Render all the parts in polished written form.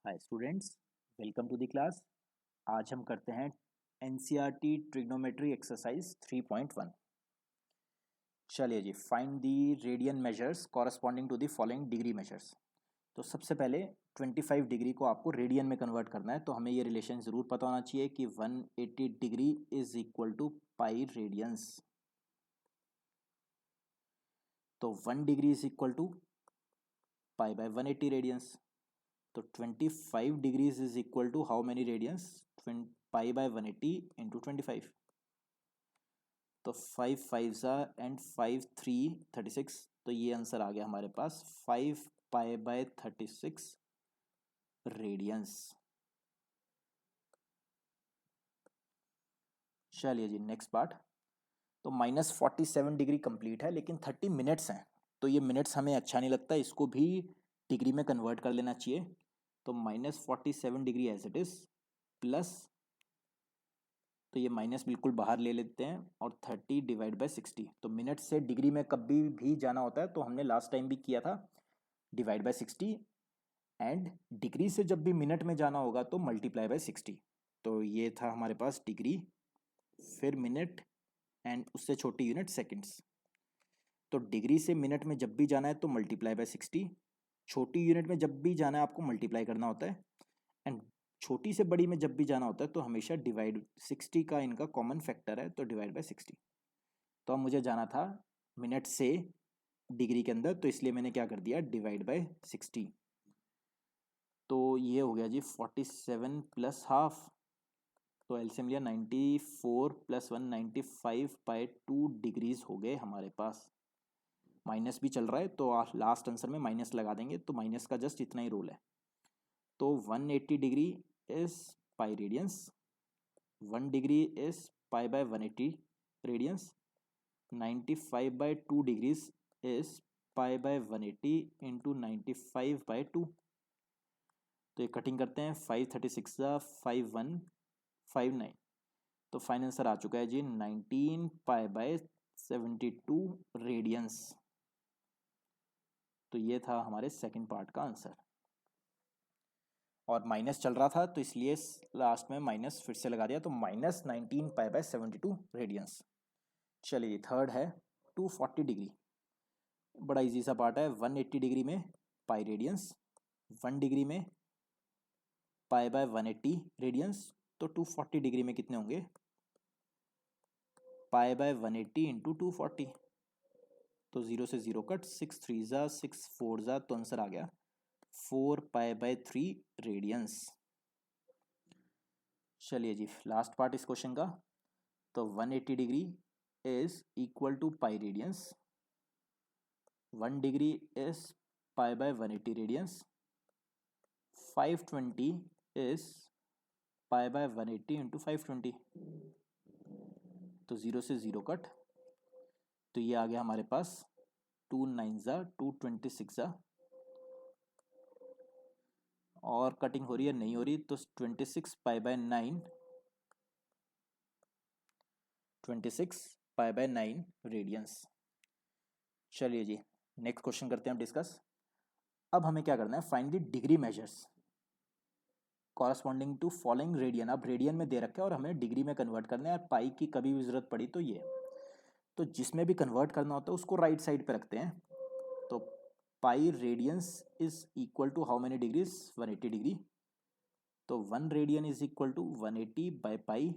Hi students, welcome to the class. आज हम करते हैं एनसीईआरटी ट्रिग्नोमेट्री एक्सरसाइज 3.1। चलिए जी, find the radian measures corresponding to the following degree measures. तो सबसे पहले 25 डिग्री को आपको रेडियन में कन्वर्ट करना है, तो हमें ये रिलेशन ज़रूर पता होना चाहिए कि 180 degree is equal to pi radians. तो 1 degree is equal to pi by 180 radians. तो 25 degrees is equal to how many radians? Pi by 180 into 25। तो 5 5 एंड 5 3 36। तो ये आंसर आ गया हमारे पास 5 पाई बाय 36 रेडियंस। चलिए जी, नेक्स्ट पार्ट। तो -47 डिग्री कंप्लीट है, लेकिन 30 मिनट्स हैं, तो ये मिनट्स हमें अच्छा नहीं लगता, इसको भी डिग्री में कन्वर्ट कर लेना चाहिए। तो -47 degree as it is plus, तो ये माइनस बिल्कुल बाहर ले लेते हैं, और 30 डिवाइड बाय 60। तो मिनट से डिग्री में कभी भी जाना होता है, तो हमने लास्ट टाइम भी किया था डिवाइड बाय 60, एंड डिग्री से जब भी मिनट में जाना होगा तो मल्टीप्लाई बाय 60। तो ये था हमारे पास डिग्री, फिर मिनट, एंड उससे छोटी यूनिट सेकेंड्स। तो डिग्री से मिनट में जब भी जाना है तो मल्टीप्लाई बाय 60, छोटी यूनिट में जब भी जाना है आपको मल्टीप्लाई करना होता है, एंड छोटी से बड़ी में जब भी जाना होता है तो हमेशा डिवाइड 60 का इनका कॉमन फैक्टर है, तो डिवाइड बाय 60। तो अब मुझे जाना था मिनट से डिग्री के अंदर, तो इसलिए मैंने क्या कर दिया, डिवाइड बाय 60। तो ये हो गया जी 47 प्लस हाफ, तो एलसीएम लिया 94 प्लस 195 बाय 2 डिग्रीज हो गए हमारे पास। माइनस भी चल रहा है, तो लास्ट आंसर में माइनस लगा देंगे, तो माइनस का जस्ट इतना ही रोल है। तो 180 degree is pi radians, 1 degree is pi by 180 radians, 95 by 2 degrees is pi by 180 into 95 by 2। तो ये कटिंग करते हैं, 536 ज़ा 5159। तो फाइनल आंसर आ चुका है जी 19 पाई बाय 72 रेडियंस। तो ये था हमारे सेकंड पार्ट का आंसर, और माइनस चल रहा था तो इसलिए लास्ट में माइनस फिर से लगा दिया, तो -19 पाई बाय 72 रेडियंस। चलिए थर्ड है 240 डिग्री। बड़ा इजी सा पार्ट है। 180 डिग्री में पाई रेडियंस, 1 डिग्री में पाई बाय 180 रेडियंस, तो 240 डिग्री में कितने होंगे? पाई बाय 180 इंटू 240। तो 0 से 0 कट, 6 3 ज़ा 6 4 ज़ा, तो आंसर आ गया 4 पाई बाय 3 रेडियंस। चलिए जी, लास्ट पार्ट इस क्वेश्चन का। तो 180 degree is equal to pi radians, 1 degree is pi by 180 radians, 520 is pi by 180 into 520। तो 0 से 0 कट, तो ये आ गया हमारे पास 2 9 ज़ा 226 ज़ा, और कटिंग हो रही है, नहीं हो रही, तो 26 pi by 9, 26 pi by 9 radians. चलिए जी, नेक्स्ट क्वेश्चन करते हैं हम डिस्कस। अब हमें क्या करना है, find the degree measures corresponding to following radian. अब रेडियन में दे रखा है और हमें डिग्री में कन्वर्ट करना है, और पाई की कभी भी जरूरत पड़ी तो ये, तो जिसमें भी कन्वर्ट करना होता है उसको राइट साइड पे रखते हैं। तो pi radians is equal to how many degrees? 180 degree. तो 1 radian is equal to 180 by pi,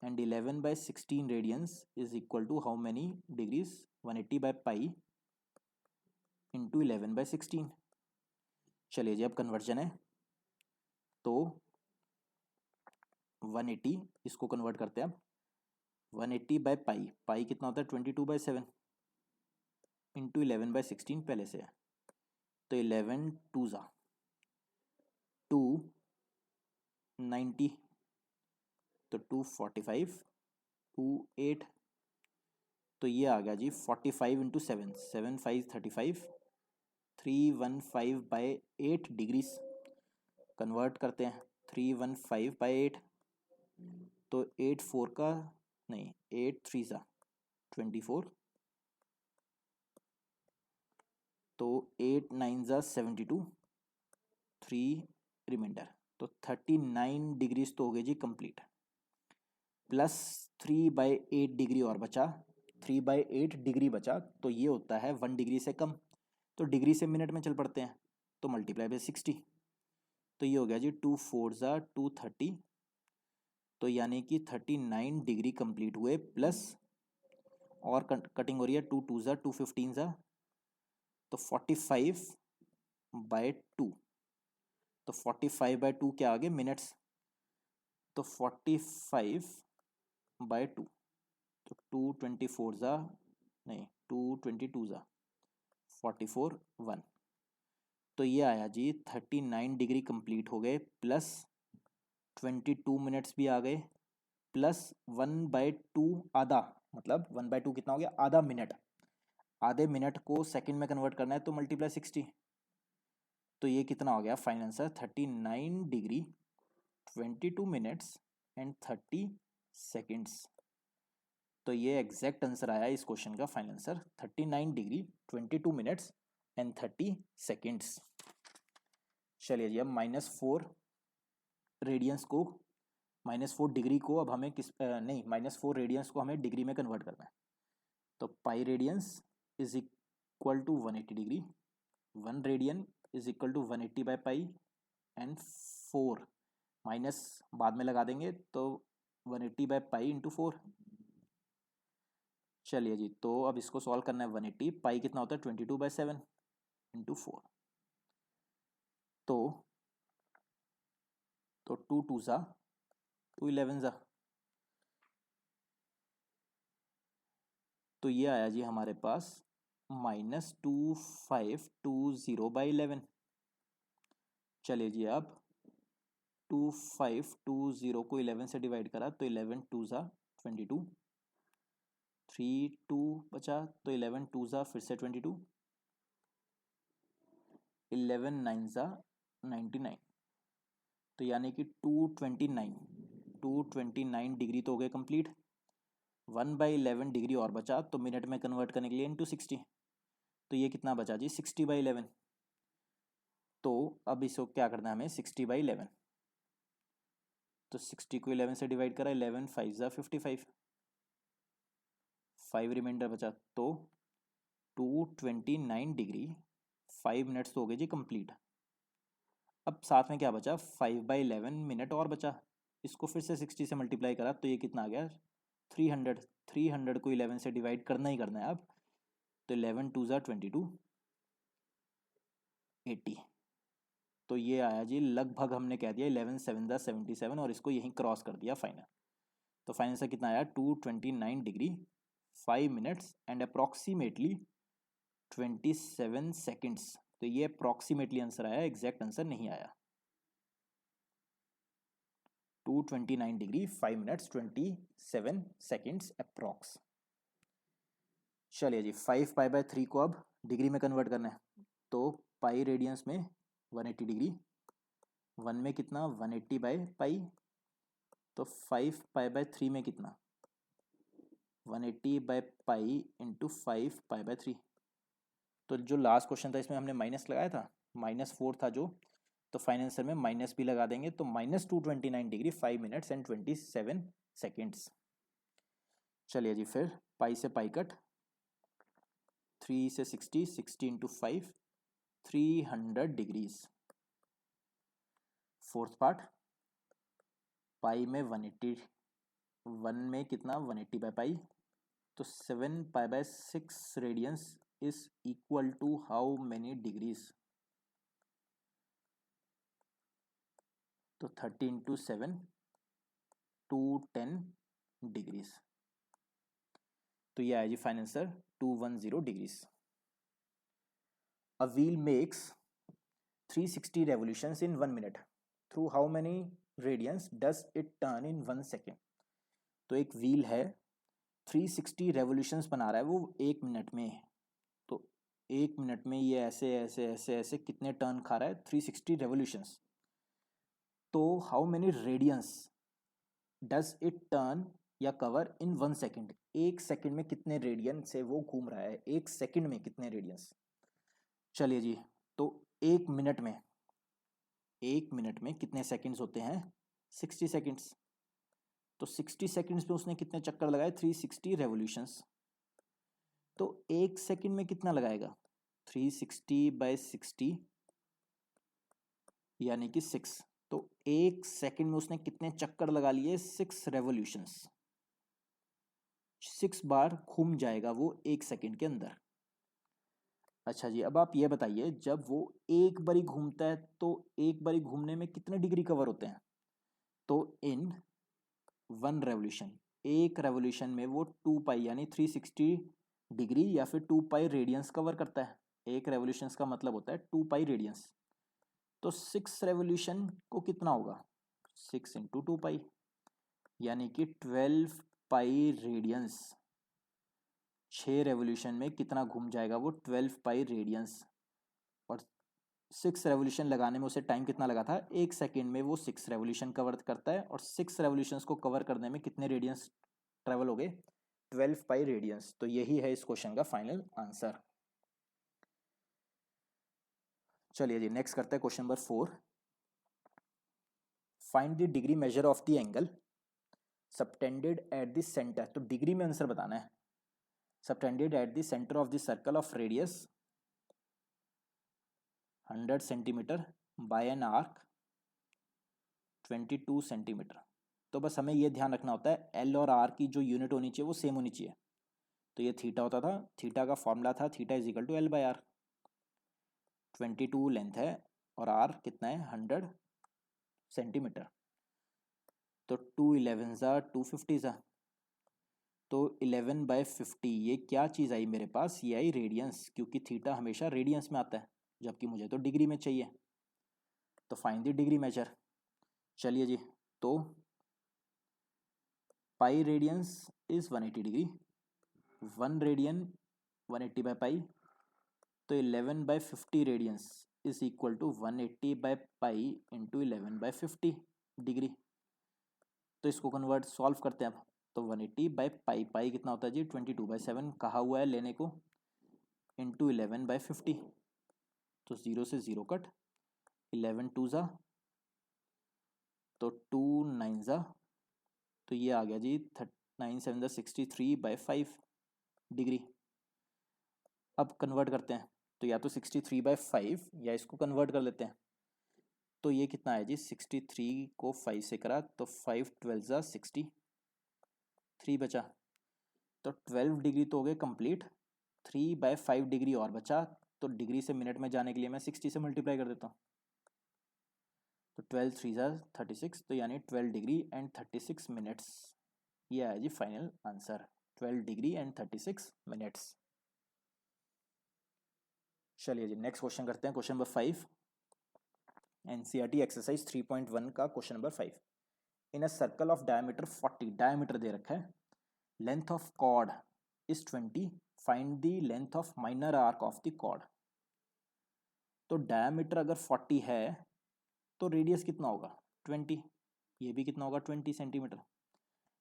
and 11 by 16 radians is equal to how many degrees? 180 by pi into 11 by 16। चलिए जी, अब कन्वर्जन है, तो 180 इसको कन्वर्ट करते हैं अब। 180 बाय पाई, पाई कितना होता है? 22 बाय 7 इंटू 11 बाय 16 पहले से है, तो 11 2 ज़ा 290, तो 245 2 8, तो ये आ गया जी 45 इंटू 7, 7 5 35, 315 बाय 8 डिग्रीज। कन्वर्ट करते हैं, 315 बाय 8, तो 8 4 का, नहीं 8 3 ज़ा 24, तो 8 9 ज़ा 72, 3 रिमाइंडर, तो 39 डिग्रीज तो हो गई जी कंप्लीट, प्लस 3/8 डिग्री और बचा, 3/8 डिग्री बचा, तो ये होता है 1 डिग्री से कम, तो डिग्री से मिनट में चल पड़ते हैं, तो मल्टीप्लाई बाय 60, तो ये हो गया जी 2 4 ज़ा 230, तो यानी कि 39 डिग्री कंप्लीट हुए, प्लस और कटिंग हो रही है 2 2 ज़ा 215 ज़ा, तो 45/2, तो 45/2 क्या आ गए मिनट्स, तो 45/2, तो 224 ज़ा नहीं 222 ज़ा 44 1, तो ये आया जी 39 डिग्री कंप्लीट हो गए, प्लस 22 मिनट्स भी आ गए, प्लस 1/2 आधा, मतलब 1/2 कितना हो गया, आधा मिनट, आधे मिनट को सेकंड में कन्वर्ट करना है तो मल्टीप्लाई 60, तो ये कितना हो गया final answer 39 degree 22 minutes and 30 seconds, तो ये एग्जैक्ट आंसर आया इस क्वेश्चन का final answer 39 degree 22 minutes and 30 seconds. चलिए जी, अब -4 रेडियंस को, -4 डिग्री को अब हमें नहीं, -4 रेडियंस को हमें डिग्री में कन्वर्ट करना है, तो pi radians is equal to 180 degree, 1 radian is equal to 180/पाई एंड 4 माइनस बाद में लगा देंगे, तो 180/पाई इंटू 4। चलिए जी, तो अब इसको सॉल्व करना है, 180 पाई कितना होता है 22/7 इंटू 4, तो 2 2 ज़ा 2 11 ज़ा, तो ये आया जी हमारे पास -2520/11। चलिए जी, अब 2520 को 11 से डिवाइड करा तो 11 2 ज़ा 22, 3 2 बचा, तो 11 2 ज़ा फिर से 22, 11 9 ज़ा 99, तो यानी कि 229 डिग्री तो हो गए कंप्लीट, 1/11 डिग्री और बचा, तो मिनट में कन्वर्ट करने के लिए इंटू 60, तो ये कितना बचा जी 60/11, तो अब इसको क्या करना है हमें 60/11, तो 60 को 11 से डिवाइड करा, 11 5 ज़ा 55, 5 रिमाइंडर बचा, तो 229 डिग्री 5 मिनट्स तो हो गए जी कंप्लीट। अब साथ में क्या बचा, 5/11 मिनट और बचा, इसको फिर से 60 से मल्टीप्लाई करा, तो ये कितना आ गया 300, 300 को 11 से डिवाइड करना ही करना है अब, तो 11 2 ज़ा 22, 80, तो ये आया जी लगभग हमने कह दिया 11 7 ज़ा 77, और इसको यहीं क्रॉस कर दिया फाइनल, तो फाइनल से कितना आया 229 degree 5 minutes and approximately 27 seconds, तो ये अप्रॉक्सीमेटली आंसर आया, एग्जैक्ट आंसर नहीं आया। 229 डिग्री 5 मिनट्स 27 सेकेंड्स अप्रॉक्स। चलिए जी, 5π/3 को अब डिग्री में कन्वर्ट करना है, तो पाई रेडियंस में 180 डिग्री, 1 में कितना 180/पाई, तो 5π/3 में कितना 180/पाई इंटू 5π/3, तो जो लास्ट क्वेश्चन था इसमें हमने माइनस लगाया था, -4 था जो, तो फाइनल आंसर में माइनस भी लगा देंगे, तो -229 डिग्री 5 मिनट्स एंड 27 सेकेंड्स। चलिए जी, फिर पाई से पाई कट, 3 से 60, 60 into 5, 300 degrees. Fourth part, pi में 180, 1 में कितना 180/पाई, तो 7π/6 radians is equal to how many degrees, तो 30 इंटू 7 210 डिग्रीज, तो ये आया जी final answer 210 degrees. A wheel makes 360 revolutions in 1 minute, through how many radians does it turn in 1 second? तो एक व्हील है 360 रेवोल्यूशंस बना रहा है वो 1 मिनट में, तो 1 मिनट में ये ऐसे ऐसे ऐसे ऐसे कितने टर्न खा रहा है 360 रेवोल्यूशंस, तो how many radians does it turn या कवर इन 1 सेकेंड, 1 सेकेंड में कितने रेडियन से वो घूम रहा है, 1 सेकेंड में कितने रेडियंस। चलिए जी, तो 1 मिनट में 1 मिनट में कितने सेकंड्स होते हैं? 60 सेकंड्स। तो 60 सेकंड्स में उसने कितने चक्कर लगाए? 360 रेवोल्यूशंस। तो 1 सेकंड में कितना लगाएगा? 360/60 यानी कि 6। तो 1 सेकंड में उसने कितने चक्कर लगा लिए? 6 रेवोल्यूशंस। 6 बार घूम जाएगा वो 1 सेकंड के अंदर। अच्छा जी, अब आप ये बताइए, जब वो एक बारी घूमता है तो एक बारी घूमने में कितने डिग्री कवर होते हैं? तो इन 1 रेवोल्यूशन, एक रेवोल्यूशन में वो 2 पाई यानी 360 डिग्री या फिर 2 पाई रेडियंस कवर करता है। एक रेवोल्यूशंस का मतलब होता है 2 पाई रेडियंस। तो 6 रेवोल्यूशन को कितना होगा? 6 इंटू 2 पाई यानी कि 12 पाई रेडियंस। 6 रेवोल्यूशन में कितना घूम जाएगा वो? 12 पाई रेडियंस। और 6 रेवोल्यूशन लगाने में उसे टाइम कितना लगा था? 1 सेकेंड में वो 6 रेवोल्यूशन कवर करता है। और 6 रेवोल्यूशंस को कवर करने में कितने रेडियंस ट्रेवल हो गए? 12 पाई रेडियंस। तो यही है इस क्वेश्चन का फाइनल आंसर। चलिए जी, नेक्स्ट करते हैं question number 4। Find the degree measure of the angle subtended at the centre. तो डिग्री में आंसर बताना है। Subtended at the centre of the circle of radius 100 centimetre bye an arc 22 centimetre. तो बस हमें ये ध्यान रखना होता है एल और आर की जो यूनिट होनी चाहिए वो सेम होनी चाहिए। तो ये थीटा होता था, थीटा का फॉर्मूला था theta is equal to L by R. 22 length है और आर कितना है? 100 सेंटीमीटर। तो 2 11 ज़ा 250 ज़ा, तो 11/50 ये क्या चीज़ आई मेरे पास? ये आई रेडियंस, क्योंकि थीटा हमेशा रेडियंस में आता है जबकि मुझे तो डिग्री में चाहिए। तो फाइंड द डिग्री मेजर। चलिए जी, तो pi radians is 180 degree, 1 radian 180 by pi. तो 11/50 radians is equal to 180 by pi into 11/50 degree. तो इसको कन्वर्ट सॉल्व करते हैं अब। तो 180 बाई पाई, पाई कितना होता है जी? 22/7 कहा हुआ है लेने को, इंटू 11/50। तो 0 से 0 कट, 11 2 ज़ा, तो 2 9 ज़ा, तो ये आ गया जी 9 7 ज़ा 63/5 डिग्री। अब कन्वर्ट करते हैं, तो या तो 63/5 या इसको कन्वर्ट कर लेते हैं। तो ये कितना है जी? 63 को 5 से करा तो 5 12 ज़ा 60, 3 बचा। तो 12 डिग्री तो हो गए कंप्लीट, 3/5 डिग्री और बचा। तो डिग्री से मिनट में जाने के लिए मैं 60 से मल्टीप्लाई कर देता हूँ। तो 12 3 ज़ा 36, तो यानी 12 डिग्री एंड 36 मिनट्स। ये है जी final answer, 12 degree and 36 minutes. चलिए जी, नेक्स्ट क्वेश्चन करते हैं, क्वेश्चन नंबर 5। एनसीईआरटी एक्सरसाइज 3.1 का question number 5। In a circle of diameter 40, diameter दे रखा है, length of chord is 20, find the length of minor arc of the chord. तो diameter अगर 40 है तो रेडियस कितना होगा? 20। ये भी कितना होगा? 20 सेंटीमीटर।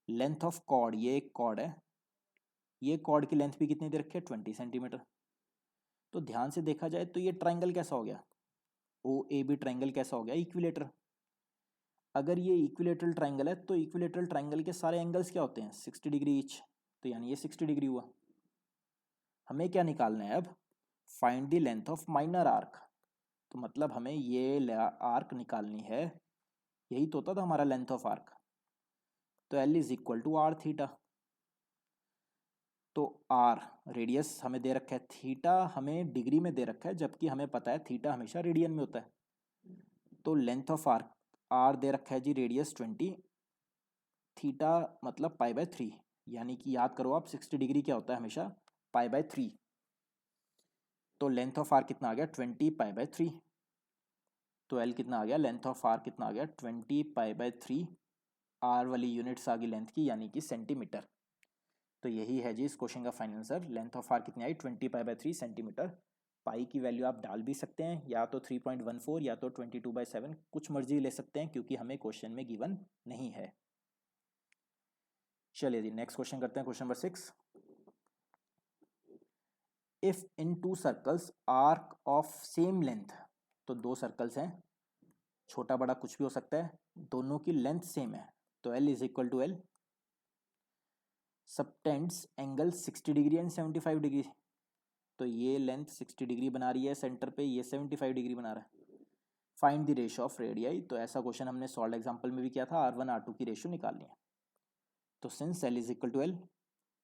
लेंथ ऑफ कॉर्ड, ये एक कॉर्ड है, ये कॉर्ड की लेंथ भी कितनी दे रखी है? 20 सेंटीमीटर। तो ध्यान से देखा जाए तो ये ट्राइंगल कैसा हो गया? ओ ए बी ट्राइंगल कैसा हो गया? इक्विलेटर। अगर ये इक्विलेटरल ट्राइंगल है तो इक्विलेटरल ट्राइंगल के सारे एंगल्स क्या होते हैं? 60 डिग्री ईच। तो यानी ये 60 डिग्री हुआ। हमें क्या निकालना है अब? Find the length of minor arc. तो मतलब हमें ये आर्क निकालनी है, यही तो होता था हमारा लेंथ ऑफ आर्क। तो L is equal to R theta. तो आर रेडियस हमें दे रखा है, थीटा हमें डिग्री में दे रखा है, जबकि हमें पता है थीटा हमेशा रेडियन में होता है। तो लेंथ ऑफ आर्क, आर दे रखा है जी रेडियस 20, थीटा मतलब π/3, यानी कि याद करो आप 60 डिग्री क्या होता है हमेशा? π/3। तो लेंथ ऑफ आर कितना आ गया? 20 π/3। तो एल कितना आ गया? लेंथ ऑफ आर कितना आ गया? 20 π/3। आर वाली यूनिट्स आ गई लेंथ की, यानी कि सेंटीमीटर। तो यही है जी इस क्वेश्चन का final answer. Length of R कितनी आई? 20 π/3 सेंटीमीटर। पाई की वैल्यू आप डाल भी सकते हैं, या तो 3.14 या तो 22/7, कुछ मर्जी ले सकते हैं, क्योंकि हमें क्वेश्चन में गिवन नहीं है। चलिए जी, नेक्स्ट क्वेश्चन करते हैं, question number 6। If in 2 circles arc of same length, तो 2 सर्कल्स हैं, छोटा बड़ा कुछ भी हो सकता है, दोनों की लेंथ सेम है, तो L is equal to L। Subtends angle 60 degree and 75 degree, तो ये लेंथ 60 डिग्री बना रही है सेंटर पे, ये 75 डिग्री बना रहा है। Find the ratio of radii, तो ऐसा क्वेश्चन हमने सॉल्व एग्जाम्पल में भी किया था, R1 R2 की रेशियो निकालनी है। तो since L is equal to L,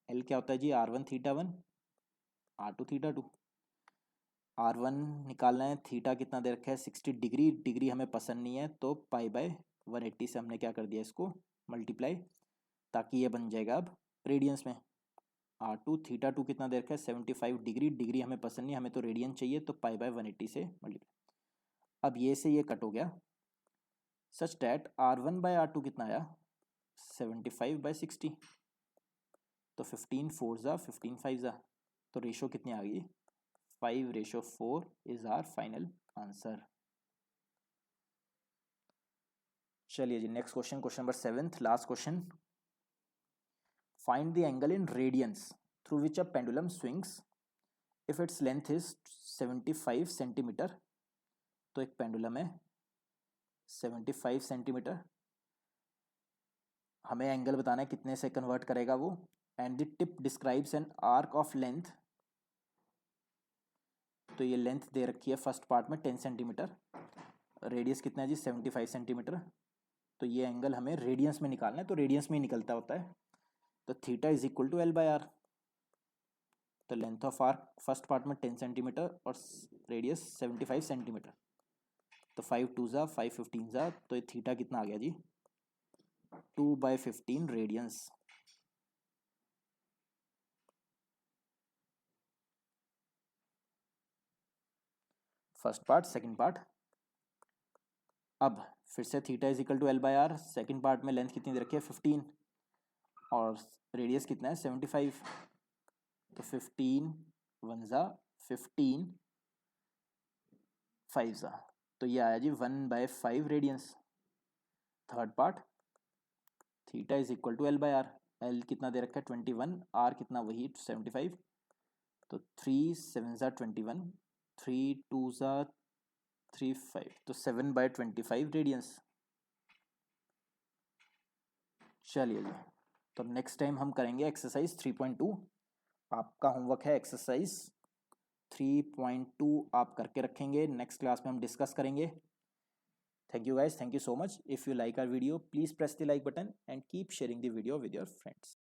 L क्या होता है जी, R1 theta 1 R2 theta 2। R1 निकालना है, थीटा कितना दे रखा है 60 डिग्री, डिग्री हमें पसंद नहीं है, तो पाई बाय 180 से हमने क्या कर दिया इसको मल्टीप्लाई, ताकि ये बन जाएगा अब रेडियंस में। R2 थीटा 2 कितना दे रखा है 75 डिग्री, डिग्री हमें पसंद नहीं, हमें तो रेडियन चाहिए, तो पाई बाय 180 से मल्टीप्लाई। अब ये से ये कट हो गया, such that R1 bye R2 कितना आया 75 बाय 60, तो 15 4 ज़ा 15 5 ज़ा, तो रेशो कितनी आ गई 5:4 इज आर फाइनल आंसर। चलिए जी next question, question number 7th, last question. Find the angle in radians through which a pendulum swings if its length is 75 centimetre. तो एक पेंडुलम है 75 सेंटीमीटर, हमें एंगल बताना है कितने से कन्वर्ट करेगा वो, and the tip describes an arc of length, तो ये लेंथ दे रखी है फर्स्ट पार्ट में 10 सेंटीमीटर, रेडियस कितना है जी 75 सेंटीमीटर, तो ये एंगल हमें रेडियंस में निकालना है, तो रेडियंस में ही निकलता होता है, तो theta is equal to L by r. तो length of arc first part में 10 सेंटीमीटर और रेडियस 75 सेंटीमीटर, तो 5 2 ज़ा 5 15 ज़ा, तो ये थीटा कितना आ गया जी 2/15 radians. First part second part, अब फिर से theta is equal to L by R, second part में लेंथ कितनी दे रखी है 15 और रेडियस कितना है 75, तो 15 1 ज़ा 15 5 ज़ा, तो ये आया जी 1/5 radians. Third part theta is equal to L by R, L कितना दे रखा है 21, R कितना वही 75, तो 3 7 ज़ा 21, 3 2 ज़ा 3 5, तो 7/25 रेडियंस। चलिए जी, तो नेक्स्ट टाइम हम करेंगे एक्सरसाइज 3.2, आपका होमवर्क है एक्सरसाइज 3.2, आप करके रखेंगे, नेक्स्ट क्लास में हम डिस्कस करेंगे। Thank you guys, thank you so much. If you like our video please press the like button and keep sharing the video with your friends.